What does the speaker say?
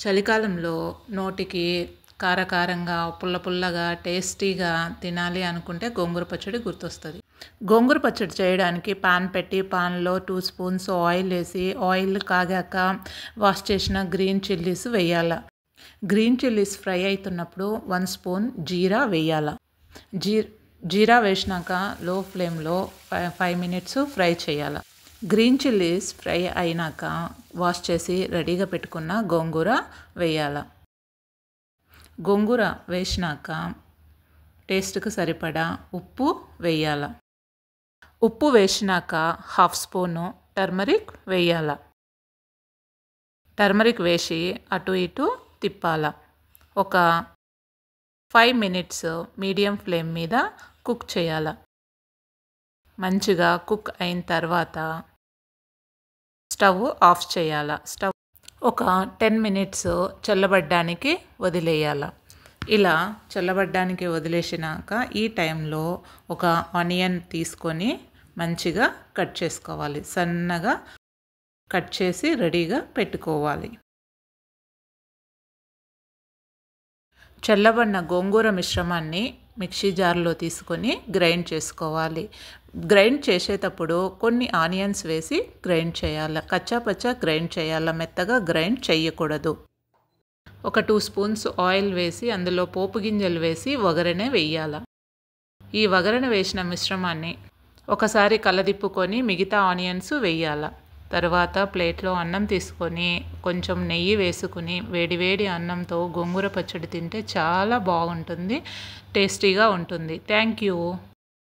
చలికాలంలో నోటికి కారకారంగా, పుల్ల పుల్లగా, టేస్టీగా తినాలి అనుకుంటే గోంగూర పచ్చడి గుర్తొస్తుంది. గోంగూర పచ్చడి చేయడానికి పాన్ పెట్టి పాన్లో 2 స్పూన్స్ ఆయిల్ వేసి, ఆయిల్ కాగాక వాష్ చేసిన గ్రీన్ చిల్లీస్ వేయాల. గ్రీన్ చిల్లీస్ ఫ్రై అవుతున్నప్పుడు 1 స్పూన్ జీరా వేయాల. జీరా వేసినాక లో ఫ్లేమ్లో 5 మినిట్స్ ఫ్రై చేయాలి. గ్రీన్ చిల్లీస్ ఫ్రై అయినాక వాష్ చేసి రెడీగా పెట్టుకున్న గోంగూర వేయాల. గోంగూర వేసినాక టేస్ట్కి సరిపడా ఉప్పు వేయాల. ఉప్పు వేసినాక 1/2 స్పూను టర్మరిక్ వేయాల. టర్మరిక్ వేసి అటు ఇటు తిప్పాల. ఒక 5 మినిట్స్ మీడియం ఫ్లేమ్ మీద కుక్ చేయాల. మంచిగా కుక్ అయిన తర్వాత స్టవ్ ఆఫ్ చేయాల. ఒక 10 మినిట్స్ చల్లబడ్డానికి వదిలేయాల. ఇలా చల్లబడ్డానికి వదిలేసినాక ఈ టైంలో ఒక ఆనియన్ తీసుకొని మంచిగా కట్ చేసుకోవాలి. సన్నగా కట్ చేసి రెడీగా పెట్టుకోవాలి. చల్లబడిన గోంగూర మిశ్రమాన్ని మిక్సీ జార్లో తీసుకొని గ్రైండ్ చేసుకోవాలి. గ్రైండ్ చేసేటప్పుడు కొన్ని ఆనియన్స్ వేసి గ్రైండ్ చేయాలి. కచ్చాపచ్చా గ్రైండ్ చేయాలి, మెత్తగా గ్రైండ్ చేయకూడదు. ఒక 2 స్పూన్స్ ఆయిల్ వేసి అందులో పోపు గింజలు వేసి వగరనే వేయాలి. ఈ వగరన వేసిన మిశ్రమాన్ని ఒకసారి కలదిప్పుకొని మిగతా ఆనియన్స్ వేయాలి. తర్వాత ప్లేట్లో అన్నం తీసుకొని కొంచెం నెయ్యి వేసుకుని వేడివేడి అన్నంతో గోంగూర పచ్చడి తింటే చాలా బాగుంటుంది, టేస్టీగా ఉంటుంది. Thank you.